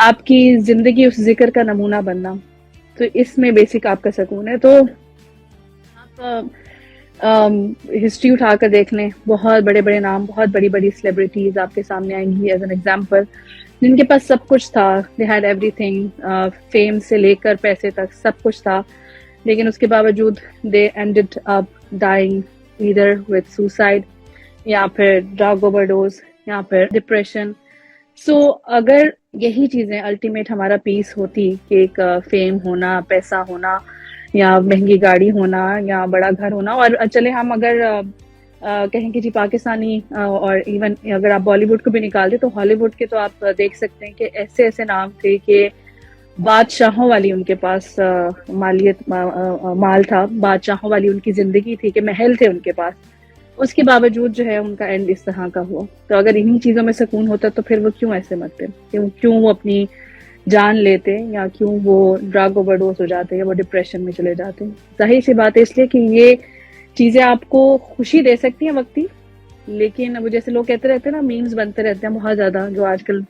آپ کی زندگی اس ذکر کا نمونہ بننا، تو اس میں بیسک آپ کا سکون ہے. تو آپ ہسٹری اٹھا کر دیکھ لیں، بہت بڑے بڑے نام، بہت بڑی بڑی سیلیبریٹیز آپ کے سامنے آئیں گی ایز این ایگزامپل، جن کے پاس سب کچھ تھا، they had every thing, fame سے لے کر پیسے تک سب کچھ تھا، لیکن اس کے باوجود they ended up dying either with suicide, یا پھر ڈرگ اوور ڈوز، یا پھر ڈپریشن. سو اگر یہی چیزیں الٹیمیٹ ہمارا پیس ہوتی کہ ایک فیم ہونا، پیسہ ہونا، یا مہنگی گاڑی ہونا، یا بڑا گھر ہونا، اور چلے ہم اگر کہیں کہ جی پاکستانی اور ایون اگر آپ بالی ووڈ کو بھی نکال دیں تو ہالی ووڈ کے تو آپ دیکھ سکتے ہیں کہ ایسے ایسے نام تھے کہ بادشاہوں والی ان کے پاس مال تھا، بادشاہوں والی ان کی زندگی تھی کہ محل تھے ان کے پاس، اس کے باوجود جو ہے ان کا اینڈ اس طرح کا ہوا. تو اگر انہی چیزوں میں سکون ہوتا تو پھر وہ کیوں ایسے مرتے، کیوں وہ اپنی جان لیتے، یا کیوں وہ ڈرگ اوور ڈوز ہو جاتے، یا وہ ڈپریشن میں چلے جاتے. ظاہر سی بات ہے اس لیے کہ یہ چیزیں آپ کو خوشی دے سکتی ہیں وقتی، لیکن وہ جیسے لوگ کہتے رہتے ہیں نا، میمز بنتے رہتے ہیں بہت زیادہ، جو آج کل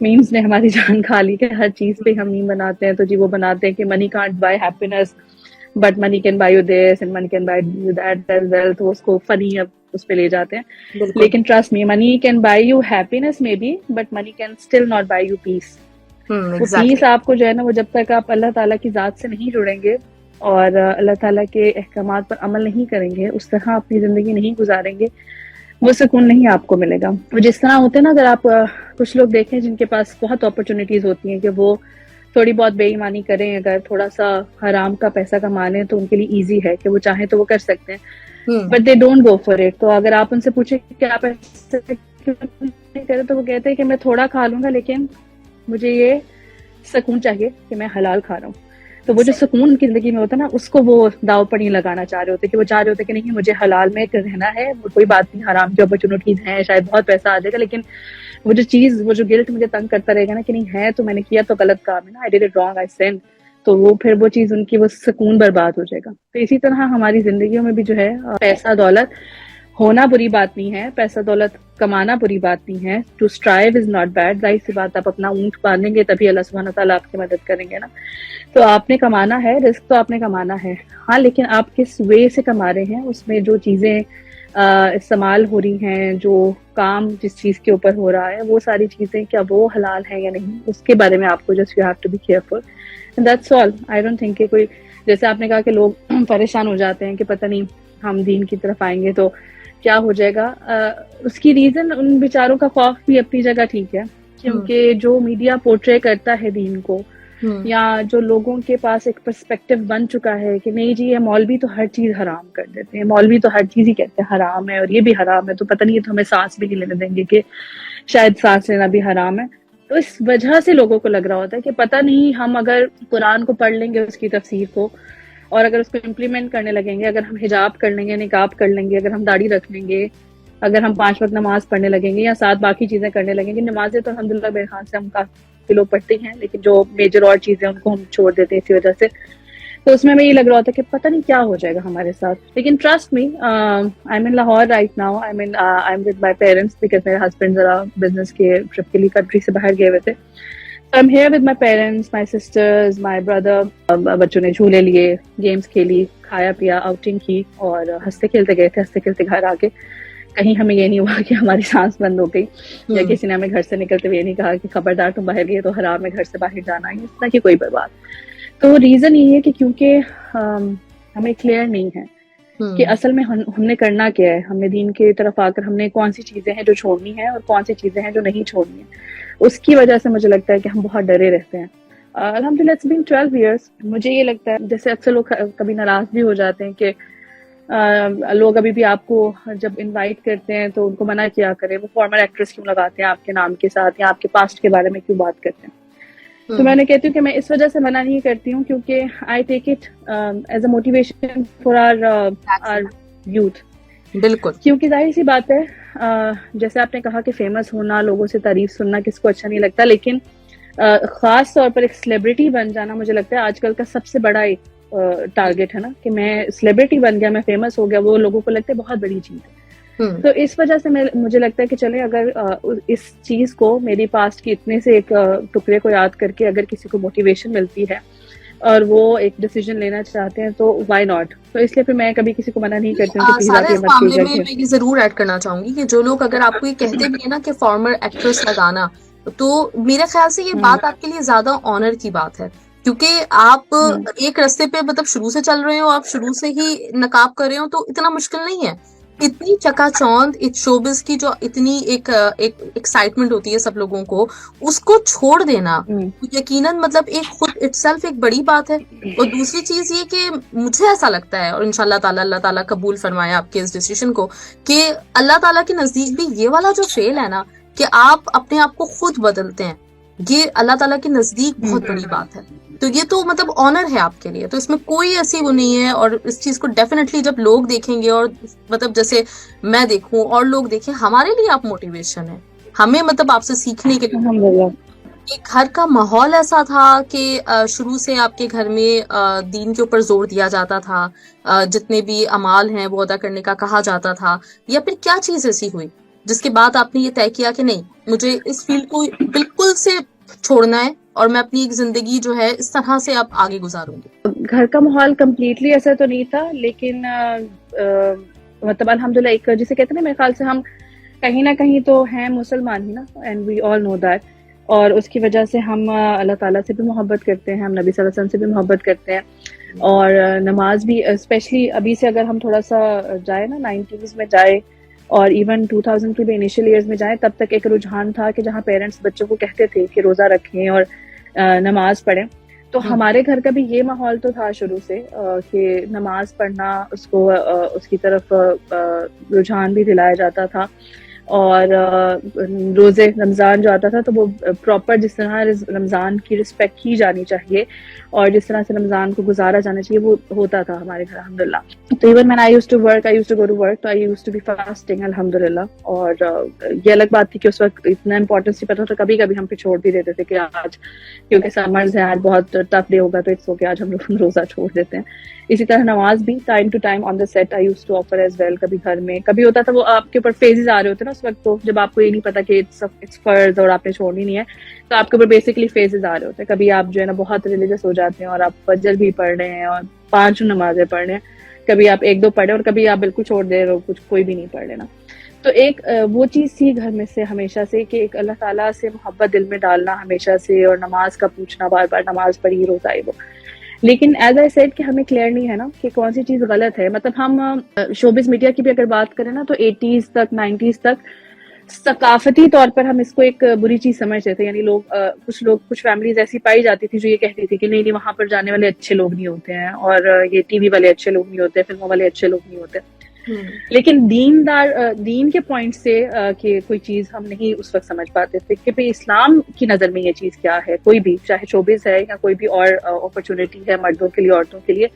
میمز نے ہماری جان کھا لی کہ ہر چیز پہ ہم میم بناتے ہیں. تو جی وہ بناتے ہیں کہ money can't buy happiness but money can buy you this and money can buy you that as well. تو اس کو فنی اب اس پہ لے جاتے ہیں. بالکل. لیکن trust me, money can buy you happiness may be, but money can still not buy you peace. وہ پیس آپ کو جو ہے نا، وہ جب تک آپ اللہ تعالیٰ کی ذات سے نہیں جڑیں گے اور اللہ تعالیٰ کے احکامات پر عمل نہیں کریں گے، اس طرح اپنی زندگی نہیں گزاریں گے، وہ سکون نہیں آپ کو ملے گا. وہ جس طرح ہوتے ہیں نا، اگر آپ کچھ لوگ دیکھیں جن کے پاس بہت اپرچونیٹیز ہوتی ہیں کہ وہ تھوڑی بہت بے ایمانی کریں، اگر تھوڑا سا حرام کا پیسہ کما لیں تو ان کے لیے ایزی ہے کہ وہ چاہیں تو وہ کر سکتے ہیں، but they don't go for it. تو اگر آپ ان سے پوچھیں کہ آپ ایسا کیوں نہیں کریں، تو وہ کہتے ہیں کہ میں تھوڑا کھا لوں گا لیکن مجھے یہ سکون چاہیے کہ میں حلال کھا رہا ہوں. تو وہ جو سکون ان کی زندگی میں ہوتا ہے نا، اس کو وہ داؤ پر نہیں لگانا چاہ رہے ہوتے، کہ وہ چاہ رہے ہوتے کہ نہیں مجھے حلال میں رہنا ہے، کوئی بات نہیں، حرام کی اپرچونیٹیز ہیں، شاید بہت پیسہ آ جائے گا، لیکن وہ جو چیز، وہ جو گلٹ مجھے تنگ کرتا رہے گا نا کہ نہیں ہے تو میں نے کیا تو غلط کام ہے نا، I did it wrong, I send, تو وہ پھر وہ چیز ان کی، وہ سکون برباد ہو جائے گا. تو اسی طرح ہماری زندگیوں میں بھی جو ہے پیسہ دولت ہونا بری بات نہیں ہے، پیسہ دولت کمانا بری بات نہیں ہے. To strive is not bad. ظاہر سی بات، آپ اپنا اونٹ باندھیں گے تبھی اللہ سبحانہ تعالیٰ آپ کی مدد کریں گے نا. تو آپ نے کمانا ہے، رزق تو آپ نے کمانا ہے، ہاں، لیکن آپ کس وے سے کما رہے ہیں، اس میں جو چیزیں استعمال ہو رہی ہیں، جو کام جس چیز کے اوپر ہو رہا ہے، وہ ساری چیزیں کیا وہ حلال ہیں یا نہیں، اس کے بارے میں آپ کو just you have to be careful. That's all. I don't think کہ کوئی، جیسے آپ نے کہا کہ لوگ پریشان ہو جاتے ہیں کہ پتہ نہیں ہم دین کی طرف آئیں گے تو کیا ہو جائے گا. اس کی ریزن ان بیچاروں کا خوف بھی اپنی جگہ ٹھیک ہے، کیونکہ جو میڈیا پورٹرے کرتا ہے دین کو، یا جو لوگوں کے پاس ایک پرسپیکٹو بن چکا ہے کہ نہیں جی یہ مولوی تو ہر چیز حرام کر دیتے ہیں، مولوی تو ہر چیز ہی کہتے ہیں حرام ہے، اور یہ بھی حرام ہے، تو پتہ نہیں، تو ہمیں سانس بھی نہیں لینے دیں گے، کہ شاید سانس لینا بھی حرام ہے. تو اس وجہ سے لوگوں کو لگ رہا ہوتا ہے کہ پتہ نہیں، ہم اگر قرآن کو پڑھ لیں گے، اس کی تفسیر کو، اور اگر اس کو امپلیمنٹ کرنے لگیں گے، اگر ہم حجاب کر لیں گے، نقاب کر لیں گے، اگر ہم داڑھی رکھ لیں گے، اگر ہم 5 وقت نماز پڑھنے لگیں گے، یا 7 باقی چیزیں کرنے لگیں گے. نمازیں تو الحمدللہ میرے خیال سے ہم کافی لوگ پڑھتے ہیں، لیکن جو میجر اور چیزیں ان کو ہم چھوڑ دیتے ہیں اسی وجہ سے. تو اس میں ہمیں یہ لگ رہا ہوتا ہے کہ پتہ نہیں کیا ہو جائے گا ہمارے ساتھ. لیکن trust me, I am in Lahore right now, I am with my parents, because میرے ہسبینڈ ذرا بزنس کے ٹرپ کے لیے کنٹری سے باہر گئے ہوئے تھے. I'm here with my parents, my sisters, my brother. بچوں نے جھولے لیے، گیمز کھیلی، کھایا پیا، آؤٹنگ کی، اور ہنستے کھیلتے گئے تھے. ہنستے کھیلتے گھر آ کے کہیں ہمیں یہ نہیں ہوا کہ ہماری سانس بند ہو گئی، یا کسی نے ہمیں گھر سے نکلتے ہوئے یہ نہیں کہا کہ خبردار تم باہر گئے تو حرام ہے گھر سے باہر جانا ہے، اس طرح کی کوئی بات. تو ریزن یہ ہے کہ کیونکہ ہمیں کلیئر نہیں ہے کہ اصل میں ہم نے کرنا کیا ہے. ہم نے دین کی طرف آ کر ہم نے کون سی چیزیں ہیں جو چھوڑنی ہیں، اور کون سی چیزیں ہیں جو نہیں چھوڑنی ہیں. اس کی وجہ سے مجھے لگتا ہے کہ ہم بہت ڈرے رہتے ہیں. الحمدللہ اٹس بین 12 years. مجھے یہ لگتا ہے، جیسے اکثر لوگ کبھی ناراض بھی ہو جاتے ہیں کہ لوگ ابھی بھی آپ کو جب انوائٹ کرتے ہیں تو ان کو منع کیا کریں، وہ فارمر ایکٹریس کیوں لگاتے ہیں آپ کے نام کے ساتھ، یا آپ کے پاسٹ کے بارے میں کیوں بات کرتے ہیں. تو میں نے کہتی ہوں کہ میں اس وجہ سے منع نہیں کرتی ہوں کیونکہ I take it as a motivation for our youth. بالکل. کیونکہ ظاہر سی بات ہے، جیسے آپ نے کہا کہ فیمس ہونا، لوگوں سے تعریف سننا کس کو اچھا نہیں لگتا، لیکن خاص طور پر ایک سیلیبریٹی بن جانا مجھے لگتا ہے آج کل کا سب سے بڑا ایک ٹارگیٹ ہے نا، کہ میں سیلیبریٹی بن گیا، میں فیمس ہو گیا، وہ لوگوں کو لگتا ہے بہت بڑی چیز ہے. تو اس وجہ سے مجھے لگتا ہے کہ چلیں اگر اس چیز کو میری پاسٹ کی اتنے سے ایک ٹکڑے کو یاد کر کے اگر کسی کو موٹیویشن ملتی ہے اور وہ ایک ڈیسیجن لینا چاہتے ہیں تو وائی ناٹ. تو اس لیے پھر میں کبھی کسی کو منع نہیں کرتی ہوں کہ پلیز آپ یہ مت معاملے کیجیے. میں یہ ضرور ایڈ کرنا چاہوں گی کہ جو لوگ اگر آپ کو یہ کہتے بھی ہیں نا کہ فارمر ایکٹریس لگانا, تو میرے خیال سے یہ بات آپ کے لیے زیادہ آنر کی بات ہے, کیونکہ آپ ایک راستے پہ مطلب شروع سے چل رہے ہو, آپ شروع سے ہی نقاب کر رہے ہو, تو اتنا مشکل نہیں ہے. اتنی چکا چوند شوبز کی جو اتنی ایک ایکسائٹمنٹ ہوتی ہے سب لوگوں کو, اس کو چھوڑ دینا یقیناً مطلب ایک خود اٹ سیلف ایک بڑی بات ہے. اور دوسری چیز یہ کہ مجھے ایسا لگتا ہے, اور انشاءاللہ تعالیٰ اللہ تعالیٰ قبول فرمائے آپ کے اس ڈیسیشن کو, کہ اللہ تعالیٰ کے نزدیک بھی یہ والا جو فیل ہے نا کہ آپ اپنے آپ کو خود بدلتے ہیں, یہ اللہ تعالیٰ کے نزدیک بہت بڑی بات ہے. تو یہ تو مطلب آنر ہے آپ کے لیے, تو اس میں کوئی ایسی وہ نہیں ہے. اور اس چیز کو ڈیفینیٹلی جب لوگ دیکھیں گے, اور مطلب جیسے میں دیکھوں اور لوگ دیکھیں, ہمارے لیے آپ موٹیویشن ہے, ہمیں مطلب آپ سے سیکھنے کے لیے. ایک گھر کا ماحول ایسا تھا کہ شروع سے آپ کے گھر میں دین کے اوپر زور دیا جاتا تھا, جتنے بھی اعمال ہیں وہ ادا کرنے کا کہا جاتا تھا, یا پھر کیا چیز ایسی ہوئی جس کے بعد آپ نے یہ طے کیا کہ نہیں, مجھے اس فیلڈ کو بالکل سے چھوڑنا ہے اور میں اپنی ایک زندگی جو ہے اس طرح سے اب آگے گزاروں گی؟ گھر کا ماحول کمپلیٹلی ایسا تو نہیں تھا, لیکن مطلب الحمدللہ ایک جسے کہتے ہیں نا, میرے خیال سے ہم کہیں نہ کہیں تو ہیں مسلمان ہی نا, and we all know that. اور اس کی وجہ سے ہم اللہ تعالیٰ سے بھی محبت کرتے ہیں, ہم نبی صلی اللہ علیہ وسلم سے بھی محبت کرتے ہیں, اور نماز بھی اسپیشلی ابھی سے اگر ہم تھوڑا سا جائے نا 90s میں جائے, اور ایون 2000 کے بھی انیشیل ایئرز میں جائیں, تب تک ایک رجحان تھا کہ جہاں پیرنٹس بچوں کو کہتے تھے کہ روزہ رکھیں اور نماز پڑھیں. تو ہمارے گھر کا بھی یہ ماحول تو تھا شروع سے کہ نماز پڑھنا, اس کو اس کی طرف رجحان بھی دلایا جاتا تھا. اور روزے رمضان جو آتا تھا تو وہ پراپر جس طرح رمضان کی رسپیکٹ کی جانی چاہیے اور جس طرح سے رمضان کو گزارا جانا چاہیے وہ ہوتا تھا ہمارے گھر الحمدللہ. تو even when I used to go to work, تو I used to be fasting الحمدللہ. اور یہ الگ بات تھی کہ اس وقت اتنا امپورٹنس نہیں پتا تھا, کبھی کبھی ہم پھر چھوڑ بھی دیتے تھے کہ آج کیونکہ سمرز ہیں, آج بہت ٹف ڈے ہوگا تو اٹس اوکے, آج ہم لوگ روزہ چھوڑ دیتے ہیں. اسی طرح نماز بھی time to time on the set I used to offer as well. کبھی گھر میں کبھی ہوتا تھا, وہ آپ کے اوپر فیزز آ رہے ہوتے ہیں نا اس وقت, تو جب آپ کو یہ نہیں پتا کہ اٹس فرض اور آپ نے چھوڑنی نہیں ہے, تو آپ کے اوپر بیسکلی فیزز آ رہے ہوتے ہیں. کبھی آپ جو ہے نا بہت ریلیجس ہو جاتے ہیں اور آپ فجر بھی پڑھ رہے ہیں اور 5 نمازیں پڑھ رہے ہیں, کبھی آپ 1-2 پڑھے اور کبھی آپ بالکل چھوڑ دے رہے ہو, کچھ کوئی بھی نہیں پڑھ لینا. تو ایک وہ چیز تھی گھر میں سے ہمیشہ سے کہ ایک اللہ تعالیٰ سے محبت دل میں ڈالنا ہمیشہ سے, اور نماز کا پوچھنا بار بار, نماز پڑھی روزہ وہ. لیکن ایز آئی سیڈ کہ ہمیں کلیئر نہیں ہے نا کہ کون سی چیز غلط ہے. مطلب ہم شوبز میڈیا کی بھی اگر بات کریں نا تو 80s تک 90s تک ثقافتی طور پر ہم اس کو ایک بری چیز سمجھتے تھے. یعنی کچھ فیملیز ایسی پائی جاتی تھی جو یہ کہتی تھی کہ نہیں وہاں پر جانے والے اچھے لوگ نہیں ہوتے ہیں, اور یہ ٹی وی والے اچھے لوگ نہیں ہوتے, فلموں والے اچھے لوگ نہیں ہوتے. لیکن دین کے پوائنٹ سے کہ کوئی چیز ہم نہیں اس وقت سمجھ پاتے تھے کہ بھئی اسلام کی نظر میں یہ چیز کیا ہے. کوئی بھی چاہے شوبز ہے یا کوئی بھی اور اپرچونٹی ہے مردوں کے لیے عورتوں کے لیے,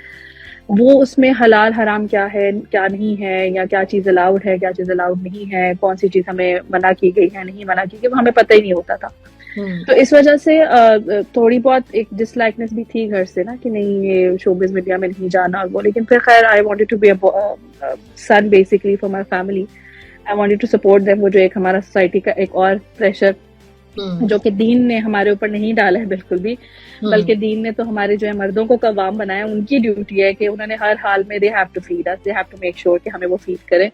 وہ اس میں حلال حرام کیا ہے کیا نہیں ہے, یا کیا چیز الاؤڈ ہے کیا چیز الاؤڈ نہیں ہے, کون سی چیز ہمیں منع کی گئی ہے نہیں منع کی گئی, وہ ہمیں پتہ ہی نہیں ہوتا تھا. تو اس وجہ سے تھوڑی بہت ایک ڈس لائکنس بھی تھی گھر سے نا کہ نہیں یہ شوبز میڈیا میں نہیں جانا اور وہ. لیکن پھر خیر I wanted to be a son basically for my family, I wanted to support them. وہ جو ایک ہمارا سوسائٹی کا ایک اور پریشر جو کہ دین نے ہمارے اوپر نہیں ڈالا ہے بالکل بھی, بلکہ دین نے تو ہمارے جو ہے مردوں کو قوام بنایا. ان کی ڈیوٹی ہے کہ انہوں نے ہر حال میں they have to feed us, they have to make sure کہ ہمیں وہ فیڈ کریں.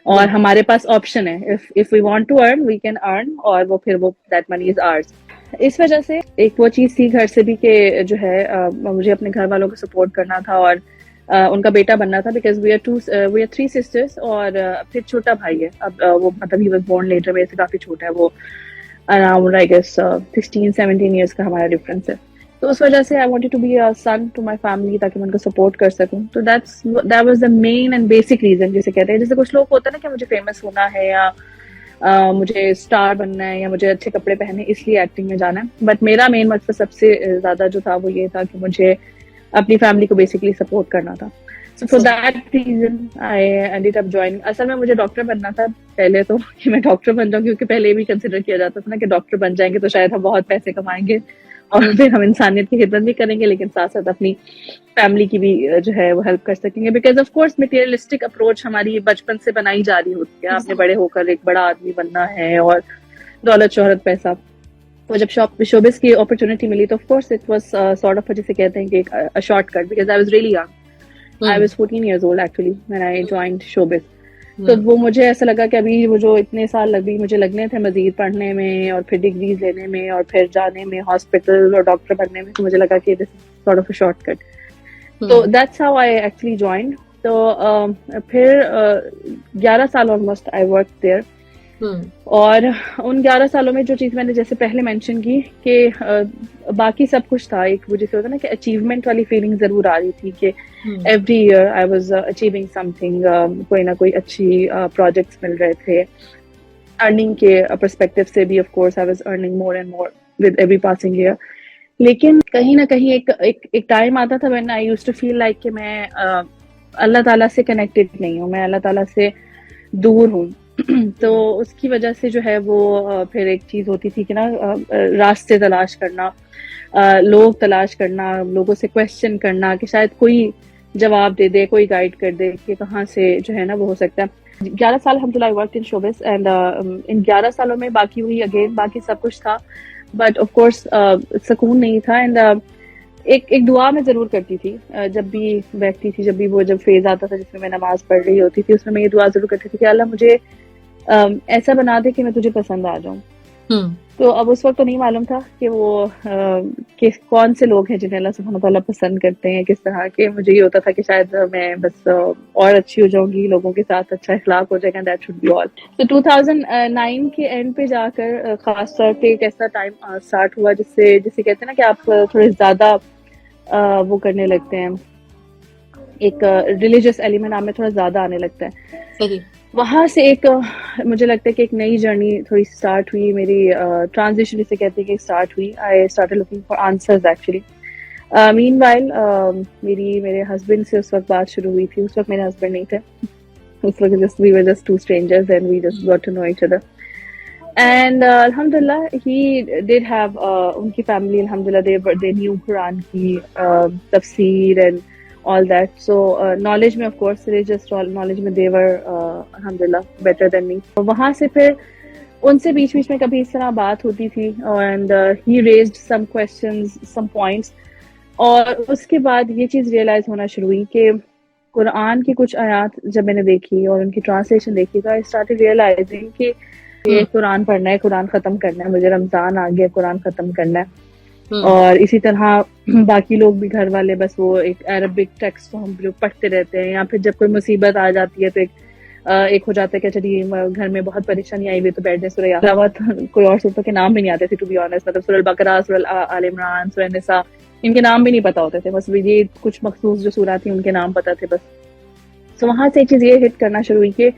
اور ہمارے پاس آپشن ہے, if we want to earn we can earn, اور وہ پھر وہ that money is ours. اس وجہ سے ایک وہ چیز تھی گھر سے بھی کہ جو ہے مجھے اپنے گھر والوں کو سپورٹ کرنا تھا اور ان کا بیٹا بننا تھا, بیکاز we are 3 sisters, اور پھر چھوٹا بھائی ہے. اب وہ مطلب he was born later, میرے سے کافی چھوٹا ہے, وہ around I guess 16-17 years کا ہمارا ڈفرینس ہے. تو اس وجہ سے I wanted to be a son to my family تاکہ میں ان کو سپورٹ کر سکوں. تو that was the main and basic reason. جسے کہتے ہیں جیسے کچھ لوگ ہوتا ہے نا کہ مجھے فیمس ہونا ہے یا مجھے اسٹار بننا ہے یا مجھے اچھے کپڑے پہنے اس لیے ایکٹنگ میں جانا ہے. بٹ میرا مین مقصد سب سے زیادہ جو تھا وہ یہ تھا کہ مجھے اپنی فیملی کو بیسکلی سپورٹ کرنا تھا. So for that reason I ended up joining. اصل میں مجھے ڈاکٹر بننا تھا پہلے تو کہ میں ڈاکٹر بن جاؤں, کیونکہ پہلے بھی کنسیڈر کیا جاتا تھا نا کہ ڈاکٹر بن جائیں گے تو شاید ہم بہت پیسے کمائیں گے اور پھر ہم انسانیت کی خدمت بھی کریں گے لیکن ساتھ ساتھ اپنی فیملی کی بھی جو ہے وہ ہیلپ کر سکیں گے. Because of course materialistic approach ہماری بچپن سے بنائی جا رہی ہوتی ہے. آپ نے بڑے ہو کر ایک بڑا آدمی بننا ہے اور دولت شہرت پیسہ. تو جب شوبز کی اپرچونٹی ملی تو of course it was sort of جسے کہتے ہیں کہ ایک short cut, because I was really young. I was 14 years old actually when I joined showbiz. تو وہ مجھے ایسا لگا کہ ابھی وہ جو اتنے سال مجھے لگنے تھے مزید پڑھنے میں اور پھر ڈگریز لینے میں اور پھر جانے میں ہاسپٹل اور ڈاکٹر بننے میں, تو مجھے لگا کہ this is sort of a shortcut. تو that's how I actually joined. تو پھر 11 سال آلموسٹ آئی ورک دیئر. اور ان 11 سالوں میں جو چیز میں نے جیسے پہلے مینشن کی کہ باقی سب کچھ تھا, ایک وہ جیسے ہوتا نا کہ اچیومنٹ والی فیلنگ ضرور آ رہی تھی کہ every year I was achieving something, کوئی نہ کوئی اچھی پروجیکٹس مل رہے تھے. ارننگ کے پرسپیکٹو سے بھی of course I was earning more and more with every passing year. لیکن کہیں نہ کہیں ایک ٹائم آتا تھا when I used to feel like کہ میں اللہ تعالیٰ سے کنیکٹڈ نہیں ہوں, میں اللہ تعالیٰ سے دور ہوں. تو اس کی وجہ سے جو ہے وہ پھر ایک چیز ہوتی تھی کہ نا راستے تلاش کرنا, لوگ تلاش کرنا, لوگوں سے کوشچن کرنا کہ شاید کوئی جواب دے دے, کوئی گائیڈ کر دے کہ کہاں سے جو ہے نا وہ ہو سکتا ہے. 11 سال الحمدللہ I worked in showbiz and ان 11 سالوں میں باقی وہی اگین باقی سب کچھ تھا, بٹ آف کورس سکون نہیں تھا. اینڈ ایک دعا میں ضرور کرتی تھی جب بھی بیٹھتی تھی, جب فیز آتا تھا جس میں میں نماز پڑھ رہی ہوتی تھی, اس میں یہ دعا ضرور کرتی تھی کہ اللہ مجھے ایسا بنا دے کہ میں تجھے پسند آ جاؤں. تو اب اس وقت تو نہیں معلوم تھا کہ وہ کون سے لوگ ہیں جنہیں اللہ سبحانہ تعالیٰ پسند کرتے ہیں, کس طرح کے. مجھے یہ ہوتا تھا کہ شاید میں بس اور اچھی ہو جاؤں گی, لوگوں کے ساتھ اچھا اخلاق ہو جائے گا, دیٹ شوڈ بی آل. تو 2009 کے اینڈ پہ جا کر خاص طور پہ ایک ایسا ٹائم اسٹارٹ ہوا جسے کہتے ہیں نا کہ آپ تھوڑے زیادہ وہ کرنے لگتے ہیں, ایک ریلیجیس ایلیمنٹ آپ میں تھوڑا زیادہ آنے لگتا ہے. وہاں سے ایک مجھے لگتا ہے کہ ایک نئی جرنی تھوڑی اسٹارٹ ہوئی میری, ٹرانزیشن جسے کہتے ہیں کہ اسٹارٹ ہوئی. I started looking for answers actually. Meanwhile میرے ہسبینڈ سے اس وقت بات شروع ہوئی تھی. اس وقت میرے ہسبینڈ نہیں تھے, اس وقت we were just two strangers and we just got to know each other. And alhamdulillah he did have ان کی فیملی alhamdulillah they knew قرآن کی تفسیر and all that. So knowledge میں of course religious knowledge میں they were alhamdulillah better than me. وہاں سے پھر ان سے بیچ میں کبھی اس طرح بات ہوتی تھی and he raised some questions, some points. اور اس کے بعد یہ چیز ریئلائز ہونا شروع ہوئی کہ قرآن کی کچھ آیات جب میں نے دیکھی اور ان کی ٹرانسلیشن دیکھی تو I started realizing کہ یہ قرآن پڑھنا ہے, قرآن ختم کرنا ہے, مجھے رمضان آ گیا, قرآن ختم کرنا ہے. اور اسی طرح باقی لوگ بھی گھر والے بس وہ ایک عربک ٹیکسٹ ہم لوگ پڑھتے رہتے ہیں, یا پھر جب کوئی مصیبت آ جاتی ہے تو ایک ہو جاتا ہے کہ چلیے گھر میں بہت پریشانی آئی ہوئی تو بیٹھ جائیں سورہ یاسین. کوئی اور صورتوں کے نام بھی نہیں آتے تھے ٹو بی آنیسٹ, مطلب سورہ البقرہ, سورہ آل عمران, سورہ نساء, ان کے نام بھی نہیں پتا ہوتے تھے, بس یہ کچھ مخصوص جو سورہ تھیں ان کے نام پتا تھے بس. تو وہاں سے ایک چیز یہ ہٹ کرنا شروع ہوئی کہ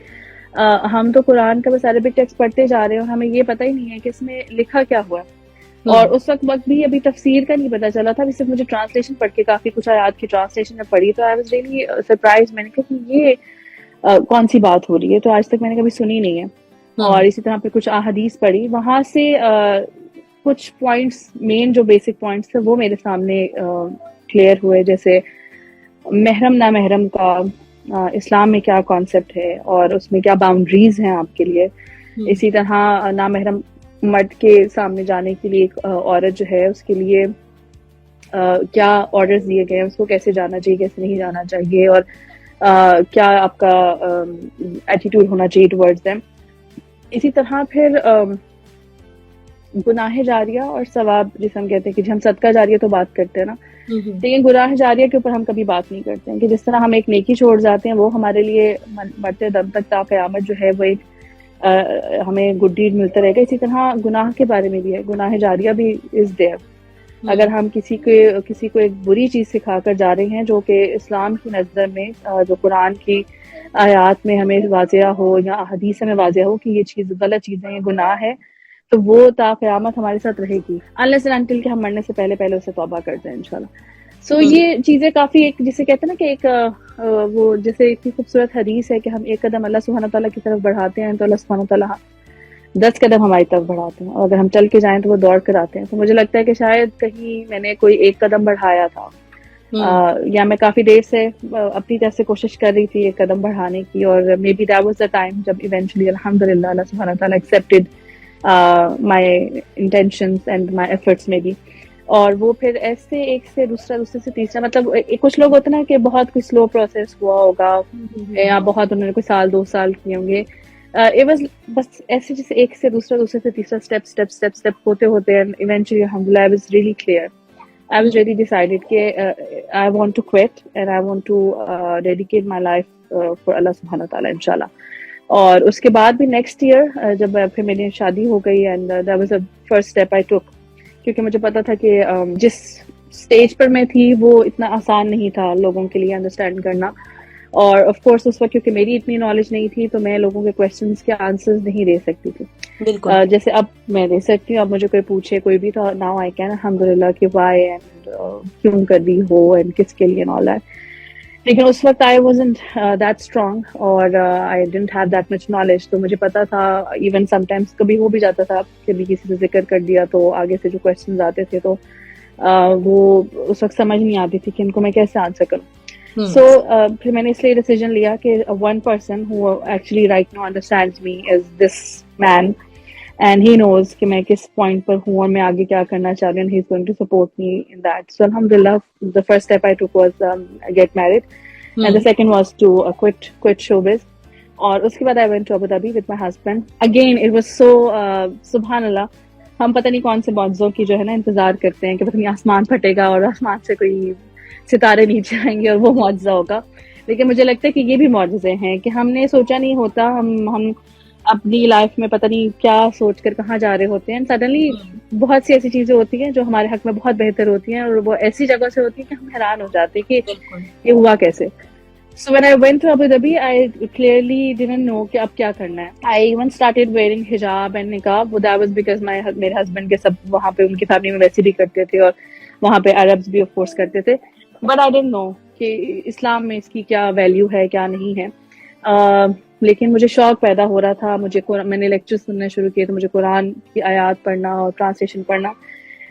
ہم تو قرآن کا بس عربک ٹیکسٹ پڑھتے جا رہے ہیں اور ہمیں یہ پتہ ہی نہیں ہے کہ اس میں لکھا کیا ہوا ہے. اور اس وقت بھی ابھی تفسیر کا نہیں پتا چلا تھا, صرف مجھے ٹرانسلیشن پڑھ کے کافی کچھ آیات کی ٹرانسلیشن میں پڑھی تو آئی واز ریئلی سرپرائز. میں نے کہا کہ یہ کون سی بات ہو رہی ہے, تو آج تک میں نے کبھی سنی نہیں ہے. اور اسی طرح پھر کچھ احادیث پڑھی, وہاں سے کچھ پوائنٹس مین جو بیسک پوائنٹس تھے وہ میرے سامنے کلیئر ہوئے, جیسے محرم نہ محرم کا اسلام میں کیا کانسیپٹ ہے اور اس میں کیا باؤنڈریز ہیں آپ کے لیے. اسی طرح نامحرم مرد کے سامنے جانے کے لیے ایک عورت جو ہے اس کے لیے کیا آرڈرز دیے گئے ہیں, اس کو کیسے جانا چاہیے, کیسے نہیں جانا چاہیے, اور کیا آپ کا ایٹیٹیوڈ ہونا چاہیے ٹورڈز دیم. اسی طرح پھر گناہ جاریہ اور ثواب جسے ہم کہتے ہیں کہ ہم صدقہ جاریہ تو بات کرتے ہیں نا, لیکن گناہ جاریہ کے اوپر ہم کبھی بات نہیں کرتے ہیں کہ جس طرح ہم ایک نیکی چھوڑ جاتے ہیں وہ ہمارے لیے مرتے دم تک تا قیامت جو ہے وہ ایک ہمیں گڈ ڈیڈ ملتا رہے گا. اسی طرح گناہ کے بارے میں بھی ہے, گناہ جاریہ بھی از دیئر. اگر ہم کسی کو ایک بری چیز سکھا کر جا رہے ہیں جو کہ اسلام کی نظر میں جو قرآن کی آیات میں ہمیں واضح ہو یا احادیث میں واضح ہو کہ یہ چیز غلط چیز ہے, یہ گناہ ہے, تو وہ تا قیامت ہمارے ساتھ رہے گی unless and until کہ ہم مرنے سے پہلے اسے توبہ کرتے ہیں انشاءاللہ. سو یہ چیزیں کافی ایک جسے کہتے ہیں نا کہ ایک وہ جیسے اتنی خوبصورت حدیث ہے کہ ہم ایک قدم اللہ سبحانہ تعالیٰ کی طرف بڑھاتے ہیں تو اللہ سبحانہ تعالیٰ 10 قدم ہماری طرف بڑھاتے ہیں، اور اگر ہم چل کے جائیں تو وہ دوڑ کر آتے ہیں. تو مجھے لگتا ہے کہ شاید کہیں میں نے کوئی ایک قدم بڑھایا تھا، یا میں کافی دیر سے اپنی طرف سے کوشش کر رہی تھی ایک قدم بڑھانے کی، اور maybe that was the time جب ایونچولی الحمدللہ اللہ سبحانہ تعالیٰ accepted my intentions and my efforts میں بھی. اور وہ پھر ایسے ایک سے دوسرا، دوسرے سے تیسرا، مطلب کچھ لوگ ہوتے ہیں نا کہ بہت کچھ سلو پروسیس ہوا ہوگا، یا بہت انہوں نے کوئی سال 2 سال کیے ہوں گے. It was بس ایسے جیسے ایک سے دوسرا، دوسرے سے تیسرا، اسٹیپ ہوتے ہوتے and eventually alhamdulillah I was really clear. I was really decided کہ I want to quit and I want to dedicate my life for Allah subhanahu wa ta'ala inshallah. اور اس کے بعد بھی نیکسٹ ایئر جب پھر میری شادی ہو گئی and that was the first step I took. کیونکہ مجھے پتا تھا کہ جس اسٹیج پر میں تھی وہ اتنا آسان نہیں تھا لوگوں کے لیے انڈرسٹینڈ کرنا. اور آف کورس اس وقت کیونکہ میری اتنی نالج نہیں تھی تو میں لوگوں کے کویشچنس کے آنسرز نہیں دے سکتی تھی. جیسے اب میں دے سکتی ہوں، اب مجھے کوئی پوچھے کوئی بھی تو ناؤ آئی کین الحمدللہ کہ وائی اینڈ کیوں کر دی ہو اینڈ کس کے لیے آل دیٹ. لیکن اس وقت آئی وازنٹ دیٹ اسٹرانگ اور I didn't have that much knowledge. تو مجھے پتا تھا ایون سم ٹائمس کبھی ہو بھی جاتا تھا کبھی کسی سے ذکر کر دیا تو آگے سے جو کویشچنز آتے تھے تو وہ اس وقت سمجھ نہیں آتی تھی کہ ان کو میں کیسے آنسر کروں. سو پھر میں نے اس لیے ڈیسیژن لیا کہ one person who actually right now understands me is this man and he knows کہ میں کس point پر ہوں اور میں آگے کیا کرنا چاہ رہی ہوں. He is going to support me in that. So alhamdulillah the first step I took was get married and the second was to quit showbiz. اور اس کے بعد I went to Abu Dhabi with my husband. Again it was so سبحان اللہ، ہم پتہ نہیں کون سے معجزوں کی جو ہے نا انتظار کرتے ہیں کہ پتہ نہیں آسمان پھٹے گا اور آسمان سے کوئی ستارے نیچے آئیں گے اور وہ معجزہ ہوگا. لیکن مجھے لگتا ہے کہ یہ بھی معجزے ہیں کہ ہم نے سوچا نہیں ہوتا، ہم اپنی لائف میں پتہ نہیں کیا سوچ کر کہاں جا رہے ہوتے ہیں. سڈنلی بہت سی ایسی چیزیں ہوتی ہیں جو ہمارے حق میں بہت بہتر ہوتی ہیں اور وہ ایسی جگہ سے ہوتی ہیں کہ ہم حیران ہو جاتے ہیں کہ یہ ہوا کیسے. So when I went to Abu Dhabi, I clearly didn't know کہ اب کیا کرنا ہے. I even started wearing hijab and niqab. That was because میرے husband کے سب وہاں پہ ان کی فیملی میں ویسے بھی کرتے تھے اور وہاں پہ عربs بھی of course کرتے تھے. But I didn't know کہ اسلام میں اس کی کیا ویلیو ہے کیا نہیں ہے. لیکن مجھے شوق پیدا ہو رہا تھا، میں نے لیکچر سننے شروع کیے تو مجھے قرآن کی آیات پڑھنا اور ٹرانسلیشن پڑھنا.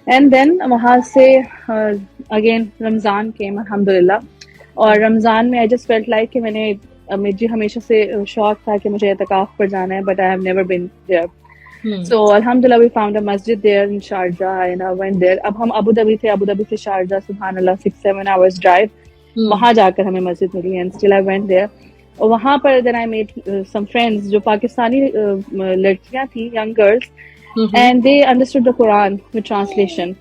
اینڈ دین وہاں سے اگین رمضان came الحمدللہ. اور رمضان میں I just felt like کہ مجھے ہمیشہ سے شوق تھا کہ مجھے اعتکاف پر جانا ہے but I have never been there. So alhamdulillah we found a masjid there in Sharjah and I went there. اب ہم ابو دھابی تھے، ابو دھابی سے شارجہ سبحان اللہ 6-7 hours drive. وہاں جا کر ہمیں مسجد ملی and still I went there. اور وہاں پر then I made some friends جو پاکستانی لڑکیاں تھیں young girls and they understood the Quran with translation.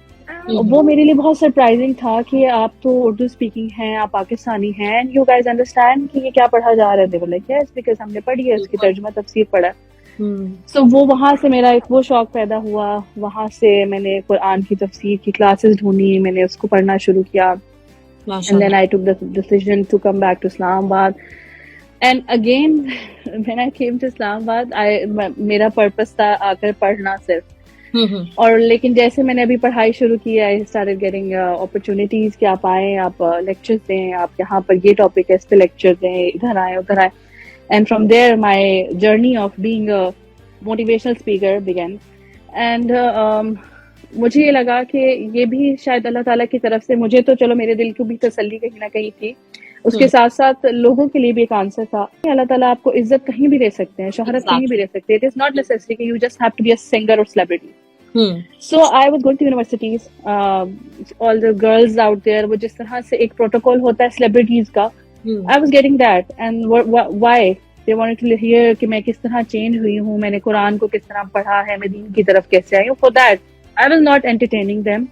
وہ میرے لیے بہت سرپرائزنگ تھا کہ آپ تو اردو اسپیکنگ ہیں، آپ پاکستانی ہیں and you guys understand کہ یہ کیا پڑھا جا رہا ہے. they were like yes because ہم نے پڑھی ہے، اس کی ترجمہ تفسیر پڑھا. سو وہ وہاں سے میرا ایک وہ شوق پیدا ہوا. وہاں سے میں نے قرآن کی تفسیر کی کلاسز ڈھونڈی، میں نے اس کو پڑھنا شروع کیا. And then I took the decision to come back to Islamabad. And again when I came to Islamabad میرا پرپس تھا آ کر پڑھنا صرف. اور لیکن جیسے میں نے ابھی پڑھائی شروع کی I started getting opportunities کہ آپ آئیں، آپ لیکچرز دیں، آپ یہاں پر یہ ٹاپک ہے اس پہ لیکچر دیں، ادھر آئیں ادھر آئیں. And from there my journey of being a motivational speaker began. And مجھے یہ لگا کہ یہ بھی شاید اللہ تعالیٰ کی طرف سے، مجھے تو چلو میرے دل کو بھی تسلی کہیں نہ کہیں تھی، اس کے ساتھ ساتھ لوگوں کے لیے بھی ایک آنسر تھا کہ اللہ تعالیٰ آپ کو عزت کہیں بھی دے سکتے ہیں، شہرت کہیں بھی دے سکتے ہیں. It is not necessary کہ you just have to be a singer or celebrity. So I was going to universities, all the girls out there وہ جس طرح سے ایک پروٹوکول ہوتا ہے celebrities کا، I was getting that. And why they wanted to hear کہ میں کس طرح چینج ہوئی ہوں، میں نے قرآن کو کس طرح پڑھا ہے، میں دین کی طرف کیسے آئی ہوں. For that I was not entertaining them.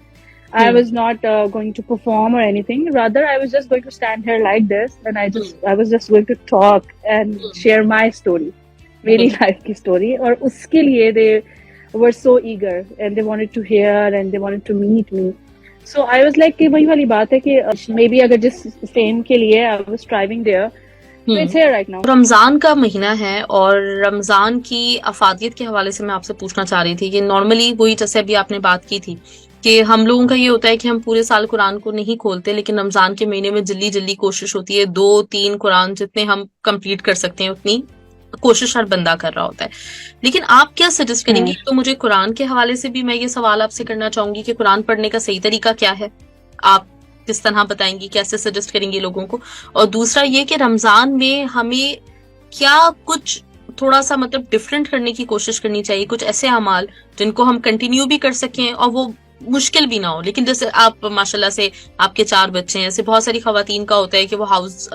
I was not going to perform or anything. Rather I was just going to stand here like this and I was just going to talk and share my story, میری life کی story. اور اس کے لیے they were so eager and they wanted to hear and they wanted to meet me. So I was like کہ وہی والی بات ہے کہ maybe اگر جس fame کے لیے I was striving there, so it's here right now. رمضان کا مہینہ ہے اور رمضان کی افادیت کے حوالے سے میں آپ سے پوچھنا چاہ رہی تھی کہ نارملی وہی جیسے ابھی آپ نے بات کی تھی کہ ہم لوگوں کا یہ ہوتا ہے کہ ہم پورے سال قرآن کو نہیں کھولتے، لیکن رمضان کے مہینے میں جلدی کوشش ہوتی ہے 2-3 قرآن جتنے ہم کمپلیٹ کر سکتے ہیں اتنی کوشش ہر بندہ کر رہا ہوتا ہے. لیکن آپ کیا سجیسٹ کریں گے؟ تو مجھے قرآن کے حوالے سے بھی میں یہ سوال آپ سے کرنا چاہوں گی کہ قرآن پڑھنے کا صحیح طریقہ کیا ہے، آپ کس طرح بتائیں گی، کیسے سجیسٹ کریں گے لوگوں کو؟ اور دوسرا یہ کہ رمضان میں ہمیں کیا کچھ تھوڑا سا مطلب ڈفرینٹ کرنے کی کوشش کرنی چاہیے، کچھ ایسے اعمال جن کو ہم کنٹینیو بھی کر سکیں اور وہ مشکل بھی نہ ہو. لیکن جیسے آپ ماشاءاللہ سے آپ کے 4 بچے ہیں، ایسے بہت ساری خواتین کا ہوتا ہے کہ وہ ہاؤس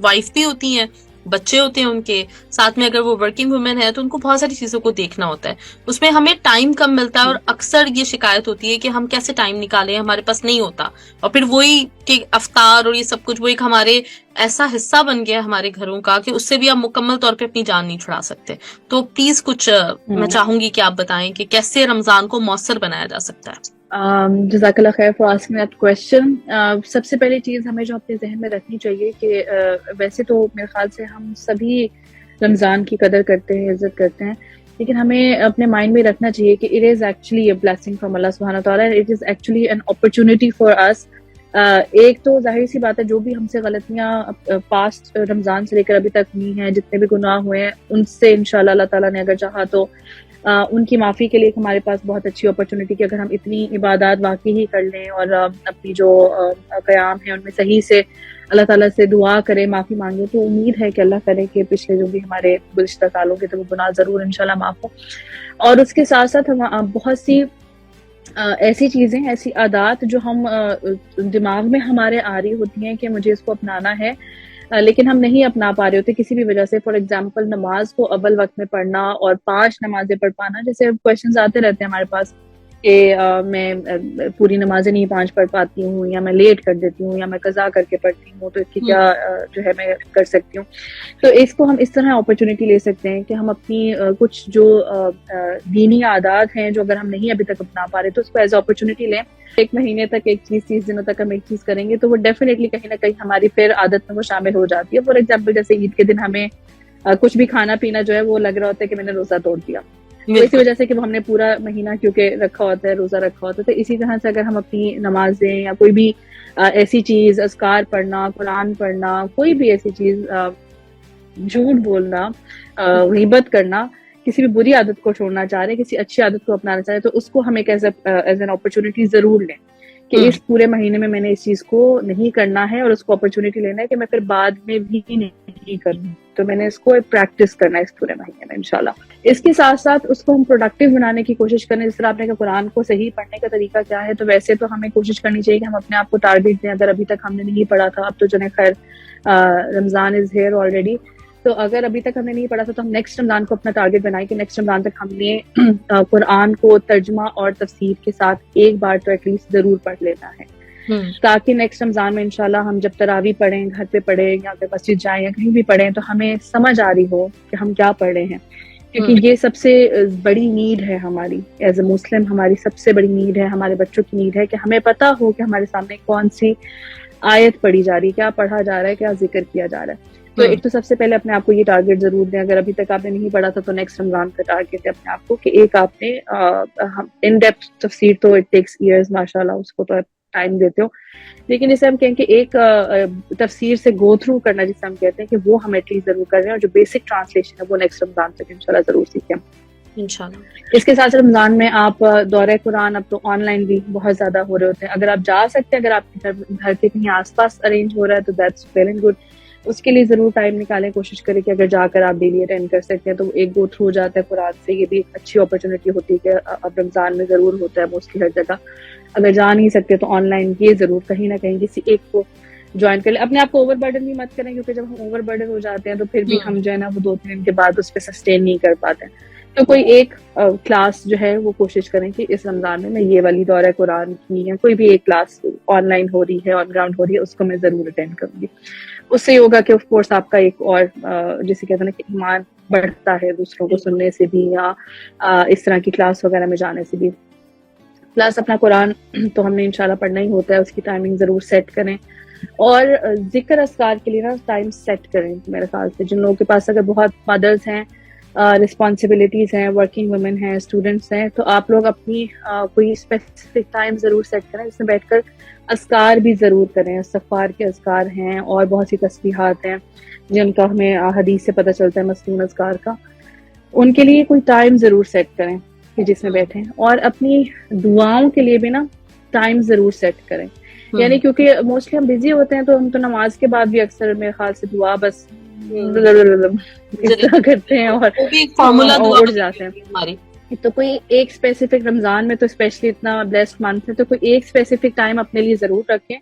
وائف بھی ہوتی ہیں، بچے ہوتے ہیں ان کے ساتھ میں، اگر وہ ورکنگ وومن ہے تو ان کو بہت ساری چیزوں کو دیکھنا ہوتا ہے، اس میں ہمیں ٹائم کم ملتا ہے، اور اکثر یہ شکایت ہوتی ہے کہ ہم کیسے ٹائم نکالیں، ہمارے پاس نہیں ہوتا. اور پھر وہی کہ افطار اور یہ سب کچھ وہ ایک ہمارے ایسا حصہ بن گیا ہمارے گھروں کا کہ اس سے بھی آپ مکمل طور پہ اپنی جان نہیں چھڑا سکتے. تو پلیز کچھ میں چاہوں گی کہ آپ بتائیں کہ کیسے رمضان کو مؤثر بنایا جا سکتا ہے. جزاک اللہ خیر فار آسکنگ دیٹ کوسچن. سب سے پہلی چیز ہمیں جو اپنے ذہن میں رکھنی چاہیے کہ ویسے تو میرے خیال سے ہم سبھی رمضان کی قدر کرتے ہیں، عزت کرتے ہیں، لیکن ہمیں اپنے مائنڈ میں رکھنا چاہیے کہ it is actually a blessing from اللہ سبحانہ وتعالیٰ، it is actually an opportunity for us. ایک تو ظاہر سی بات ہے جو بھی ہم سے غلطیاں پاسٹ رمضان سے لے کر ابھی تک ہوئی ہیں، جتنے بھی گناہ ہوئے ہیں، ان سے انشاءاللہ اللہ تعالیٰ نے اگر چاہا تو ان کی معافی کے لیے ہمارے پاس بہت اچھی اپرچونٹی کہ اگر ہم اتنی عبادات واقعی ہی کر لیں اور اپنی جو قیام ہے ان میں صحیح سے اللہ تعالیٰ سے دعا کرے، معافی مانگے، تو امید ہے کہ اللہ کرے کہ پچھلے جو بھی ہمارے گزشتہ سالوں کے تو وہ گناہ ضرور انشاءاللہ معاف ہو. اور اس کے ساتھ ساتھ ہم بہت سی ایسی چیزیں، ایسی عادات جو ہم دماغ میں ہمارے آ رہی ہوتی ہیں کہ مجھے اس کو اپنانا ہے، لیکن ہم نہیں اپنا پا رہے ہوتے کسی بھی وجہ سے. فار ایگزامپل نماز کو اول وقت میں پڑھنا اور 5 نمازیں پڑھ پانا. جیسے کویشچنز آتے رہتے ہیں ہمارے پاس کہ میں پوری نمازیں نہیں 5 پڑھ پاتی ہوں، یا میں لیٹ کر دیتی ہوں، یا میں قضا کر کے پڑھتی ہوں، تو اس کی کیا جو ہے میں کر سکتی ہوں. تو اس کو ہم اس طرح اپرچونٹی لے سکتے ہیں کہ ہم اپنی کچھ جو دینی عادات ہیں جو اگر ہم نہیں ابھی تک اپنا پا رہے تو اس کو ایز اے اپرچونٹی لیں. 1 مہینے تک ایک چیز، 30 دنوں تک ہم ایک چیز کریں گے تو وہ ڈیفینیٹلی کہیں نہ کہیں ہماری پھر عادت میں وہ شامل ہو جاتی ہے. فار ایگزامپل جیسے عید کے دن ہمیں کچھ بھی کھانا پینا جو ہے وہ لگ رہا ہوتا ہے کہ میں نے روزہ توڑ دیا، تو اسی وجہ سے کہ وہ ہم نے پورا مہینہ کیونکہ رکھا ہوتا ہے، روزہ رکھا ہوتا ہے. تو اسی طرح سے اگر ہم اپنی نمازیں یا کوئی بھی ایسی چیز، اذکار پڑھنا، قرآن پڑھنا، کوئی بھی ایسی چیز، جھوٹ بولنا، غیبت کرنا، کسی بھی بری عادت کو چھوڑنا چاہ رہے، کسی اچھی عادت کو اپنانا چاہ رہے، تو اس کو ہم ایک ایز این اپرچونٹی ضرور لیں کہ اس پورے مہینے میں میں نے اس چیز کو نہیں کرنا ہے، اور اس کو اپرچونٹی لینا ہے کہ میں پھر بعد میں بھی نہیں کروں. تو میں نے اس کو پریکٹس کرنا ہے اس پورے مہینے میں انشاءاللہ. اس کے ساتھ ساتھ اس کو ہم پروڈکٹیو بنانے کی کوشش کریں. جس طرح آپ نے کہا قرآن کو صحیح پڑھنے کا طریقہ کیا ہے، تو ویسے تو ہمیں کوشش کرنی چاہیے کہ ہم اپنے آپ کو ٹارگیٹ دیں. اگر ابھی تک ہم نے نہیں پڑھا تھا، اب تو جنہیں خیر رمضان از ہیئر آلریڈی، تو اگر ابھی تک ہم نے نہیں پڑھا تھا تو ہم نیکسٹ رمضان کو اپنا ٹارگیٹ بنائیں کہ نیکسٹ رمضان تک ہم نے قرآن کو ترجمہ اور تفسیر کے ساتھ ایک بار تو ایٹ لیسٹ ضرور پڑھ لینا ہے، تاکہ نیکسٹ رمضان میں انشاءاللہ ہم جب تراویح پڑھیں، گھر پہ پڑھیں یا پھر مسجد جائیں یا کہیں بھی پڑھیں، تو ہمیں سمجھ آ رہی ہو کہ ہم کیا پڑھ رہے ہیں. کیونکہ یہ سب سے بڑی نیڈ ہے ہماری ایز اے مسلم، ہماری سب سے بڑی نیڈ ہے، ہمارے بچوں کی نیڈ ہے کہ ہمیں پتہ ہو کہ ہمارے سامنے کون سی آیت پڑھی جا رہی، کیا پڑھا جا رہا ہے، کیا ذکر کیا جا رہا ہے. تو ایک تو سب سے پہلے اپنے آپ کو یہ ٹارگیٹ ضرور دیں. اگر ابھی تک آپ نے نہیں پڑھا تھا تو نیکسٹ رمضان کا ٹارگیٹ ہے اپنے آپ کو کہ ایک آپ نے ان ڈیپتھ تفسیر، تو اٹ ٹیکس ایئرز ماشاءاللہ، اس کو تو ٹائم دیتے ہو، لیکن جسے ہم کہیں کہ ایک تفسیر سے گو تھرو کرنا جسے ہم کہتے ہیں کہ وہ ہم ایٹ لیسٹ ضرور کر رہے ہیں، اور جو بیسک ٹرانسلیشن ہے وہ نیکسٹ رمضان تک انشاءاللہ ضرور سیکھیں انشاءاللہ. اس کے ساتھ رمضان میں آپ دورہ قرآن اب تو آن لائن بھی بہت زیادہ ہو رہے ہوتے ہیں. اگر آپ جا سکتے ہیں، اگر آپ کے گھر کے کہیں آس پاس ارینج ہو رہا ہے تو دیٹس ویل اینڈ گڈ. اس کے لیے ضرور ٹائم نکالیں، کوشش کریں کہ اگر جا کر آپ ڈیلی اٹینڈ کر سکتے ہیں تو ایک گو تھرو ہو جاتا ہے قرآن سے. یہ بھی ایک اچھی اپرچونٹی ہوتی ہے کہ اب رمضان میں ضرور ہوتا ہے موسٹلی ہر جگہ. اگر جا نہیں سکتے تو آن لائن یہ ضرور کہیں نہ کہیں کسی ایک کو جوائن کر لیں. اپنے آپ کو اوور برڈن بھی مت کریں، کیونکہ جب ہم اوور برڈن ہو جاتے ہیں تو پھر بھی ہم جو ہے نا وہ 2-3 دن کے بعد اس پہ سسٹین نہیں کر پاتے ہیں. تو کوئی ایک کلاس جو ہے وہ کوشش کریں کہ اس رمضان میں یہ والی دورہ قرآن کی یا کوئی بھی ایک کلاس آن لائن ہو رہی ہے، آن گراؤنڈ ہو رہی ہے، اس کو میں ضرور اٹینڈ کروں گی. اس سے یہ ہوگا کہ آف کورس آپ کا ایک اور جسے کہتے ہیں کہ ایمان بڑھتا ہے دوسروں کو سننے سے بھی، یا اس طرح کی کلاس وغیرہ میں جانے سے بھی. پلس اپنا قرآن تو ہم نے انشاءاللہ پڑھنا ہی ہوتا ہے، اس کی ٹائمنگ ضرور سیٹ کریں. اور ذکر اذکار کے لیے نا ٹائم سیٹ کریں. میرے خیال سے جن لوگوں کے پاس اگر بہت مدرس ہیں رسپانسبلٹیز ہیں, ورکنگ وومن ہیں, اسٹوڈنٹس ہیں, تو آپ لوگ اپنی کوئی اسپیسیفک ٹائم ضرور سیٹ کریں جس میں بیٹھ کر اذکار بھی ضرور کریں. استغفار کے اذکار ہیں اور بہت سی تسبیحات ہیں جن کا ہمیں حدیث سے پتہ چلتا ہے, مسنون اذکار کا. ان کے لیے کوئی ٹائم ضرور سیٹ کریں کہ جس میں بیٹھیں, اور اپنی دعاؤں کے لیے بھی نا ٹائم ضرور سیٹ کریں. یعنی کیونکہ موسٹلی ہم بزی ہوتے ہیں تو ہم تو نماز کے بعد بھی اکثر میرے خیال سے دعا بس اس طرح کرتے ہیں اور اڑ جاتے ہیں. تو کوئی ایک اسپیسیفک, رمضان میں تو اسپیشلی اتنا بلیسڈ منتھ ہے, تو کوئی ایک اسپیسیفک ٹائم اپنے لیے ضرور رکھیں.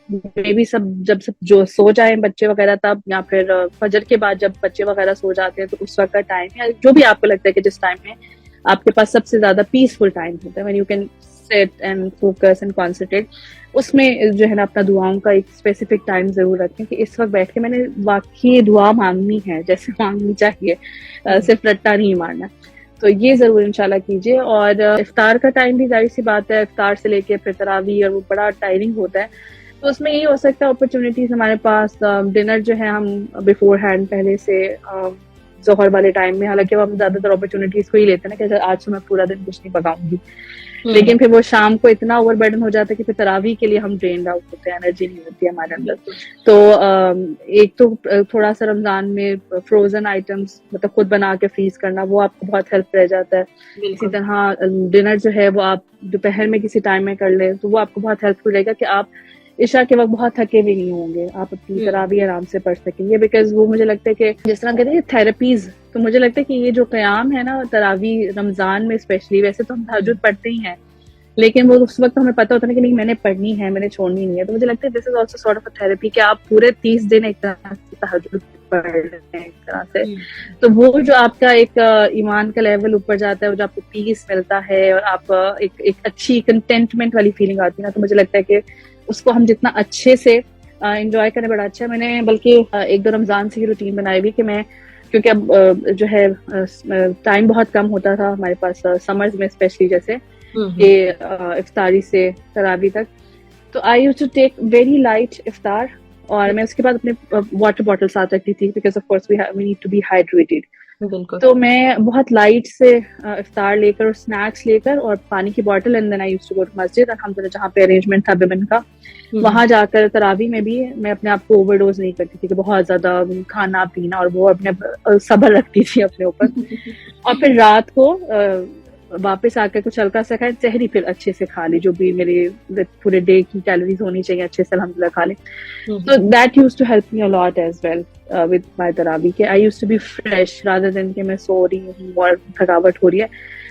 مے بی جب جو سو جائیں بچے وغیرہ تب, یا پھر فجر کے بعد جب بچے وغیرہ سو جاتے ہیں تو اس وقت کا ٹائم, یا جو بھی آپ کو لگتا ہے کہ جس ٹائم میں آپ کے پاس سب سے زیادہ پیسفل ٹائم ہوتا ہے, when you can sit and focus and concentrate, اس میں جو ہے نا اپنا دعاؤں کا ایک اسپیسیفک ٹائم ضرور رکھیں کہ اس وقت بیٹھ کے میں نے واقعی دعا مانگنی ہے جیسے مانگنی چاہیے, صرف رٹا نہیں مارنا. تو یہ ضرور انشاءاللہ کیجیے. اور افطار کا ٹائم بھی ظاہر سی بات ہے, افطار سے لے کے پھر تراویح, اور وہ بڑا ٹائرنگ ہوتا ہے, تو اس میں یہی ہو سکتا ہے اپرچونیٹیز ہمارے پاس. ڈنر جو ہے ہم بیفور ہینڈ پہلے سے ظہر والے ٹائم میں, حالانکہ ہم زیادہ تر اپرچونیٹیز کو ہی لیتے ہیں نا کہ آج تو میں پورا دن کچھ نہیں پکاؤں گی, لیکن پھر وہ شام کو اتنا اوور برڈن ہو جاتا ہے کہ پھر تراویح کے لیے ہم ڈرینڈ آؤٹ ہوتے ہیں, انرجی نہیں ہوتی ہے ہمارے اندر. تو ایک تو تھوڑا سا رمضان میں فروزن آئٹمس مطلب خود بنا کے فریز کرنا, وہ آپ کو بہت ہیلپ رہ جاتا ہے. اسی طرح ڈنر جو ہے وہ آپ دوپہر میں کسی ٹائم میں کر لیں تو وہ آپ کو بہت ہیلپ فل رہے گا کہ آپ عشاء کے وقت بہت تھکے بھی نہیں ہوں گے, آپ اپنی تراویح آرام سے پڑھ سکیں گے. بیکاز وہ مجھے لگتا ہے کہ جس طرح کہتے ہیں تھراپیز, تو مجھے لگتا ہے کہ یہ جو قیام ہے نا تراویح رمضان میں اسپیشلی, ویسے تو ہم تہجد پڑھتے ہی ہیں لیکن وہ اس وقت ہمیں پتہ ہوتا ہے کہ نہیں میں نے پڑھنی ہے, میں نے چھوڑنی نہیں ہے. تو مجھے لگتا ہے this is also sort of a therapy کہ آپ پورے 30 دن ایک طرح سے تہجد پڑھ رہے ہیں ایک طرح سے. تو وہ جو آپ کا ایک ایمان کا لیول اوپر جاتا ہے, جو آپ کو پیس ملتا ہے اور آپ ایک اچھی کنٹینٹمنٹ والی فیلنگ آتی ہے نا, تو مجھے لگتا ہے کہ اس کو ہم جتنا اچھے سے انجوائے کریں بڑا اچھا ہے. میں نے بلکہ ایک دو رمضان سے ہی روٹین بنائی ہوئی کہ میں, کیونکہ اب جو ہے ٹائم بہت کم ہوتا تھا ہمارے پاس سمرز میں اسپیشلی, جیسے کہ افطاری سے تراویح تک, تو I use to take very light افطار, اور میں اس کے بعد اپنے واٹر بوٹل ساتھ رکھتی تھی because of course we need to be hydrated. تو میں بہت لائٹ سے افطار لے کر اور اسنیکس لے کر اور پانی کی bottle, and then I use to go to مسجد. الحمدللہ جہاں پہ ارینجمنٹ تھا ویمن کا, وہاں جا کر تراویح میں بھی میں اپنے آپ کو اوور ڈوز نہیں کرتی تھی کہ بہت زیادہ کھانا پینا, اور وہ اپنے صبر رکھتی تھی اپنے اوپر. اور پھر رات کو واپس آ کر کچھ ہلکا سا کھائے, سحری پھر اچھے سے کھا لی, جو بھی میرے پورے ڈے کی کیلوریز ہونی چاہیے اچھے سے الحمدللہ کھا لیں. تو that use to help me a lot as well with my تراویح, کہ I used to be fresh rather than کہ میں سو رہی ہوں اور تھکاوٹ ہو رہی ہے.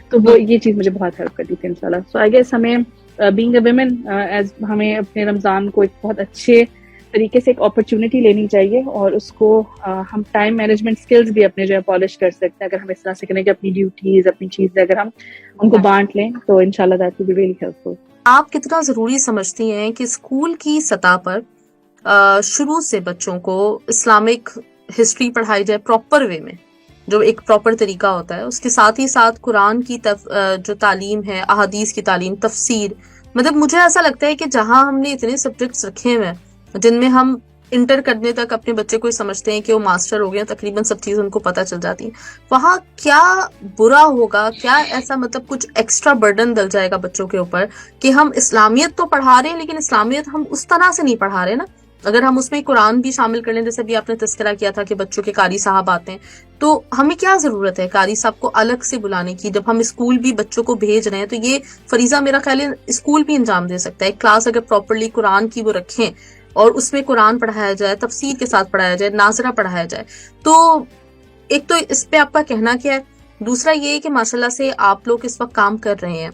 تو وہ یہ چیز مجھے بہت ہیلپ کرتی تھی انشاءاللہ. سو آئی گیس ہمیں being a women ایز ہمیں اپنے رمضان کو ایک بہت اچھے طریقے سے ایک اپرچونٹی لینی چاہیے, اور اس کو ہم ٹائم مینجمنٹ اسکلز بھی اپنے جو ہے پالش کر سکتے ہیں اگر ہم اس طرح سے کریں کہ اپنی ڈیوٹیز اپنی چیزیں اگر ہم ان کو بانٹ لیں تو انشاءاللہ that will be really helpful. آپ کتنا ضروری سمجھتی ہیں کہ اسکول کی سطح پر شروع سے بچوں کو اسلامک ہسٹری پڑھائی جائے پراپر وے میں, جو ایک پراپر طریقہ ہوتا ہے, اس کے ساتھ ہی ساتھ قرآن کی جو تعلیم ہے, احادیث کی تعلیم, تفسیر, مطلب مجھے ایسا لگتا ہے کہ جہاں ہم نے اتنے سبجیکٹس رکھے ہوئے ہیں جن میں ہم انٹر کرنے تک اپنے بچے کو سمجھتے ہیں کہ وہ ماسٹر ہو گئے, تقریباً سب چیزیں ان کو پتہ چل جاتی ہیں, وہاں کیا برا ہوگا, کیا ایسا مطلب کچھ ایکسٹرا برڈن ڈل جائے گا بچوں کے اوپر کہ ہم اسلامیت تو پڑھا رہے ہیں لیکن اسلامیت ہم اس طرح سے نہیں پڑھا رہے نا. اگر ہم اس میں قرآن بھی شامل کر لیں, جیسے بھی آپ نے تذکرہ کیا تھا کہ بچوں کے قاری صاحب آتے ہیں, تو ہمیں کیا ضرورت ہے قاری صاحب کو الگ سے بلانے کی؟ جب ہم اسکول بھی بچوں کو بھیج رہے ہیں تو یہ فریضہ میرا خیال ہے اسکول بھی انجام دے سکتا ہے. کلاس اگر پراپرلی قرآن کی وہ رکھیں اور اس میں قرآن پڑھایا جائے, تفسیر کے ساتھ پڑھایا جائے, ناظرہ پڑھایا جائے, تو ایک تو اس پہ آپ کا کہنا کیا ہے؟ دوسرا یہ کہ ماشاءاللہ سے آپ لوگ اس وقت کام کر رہے ہیں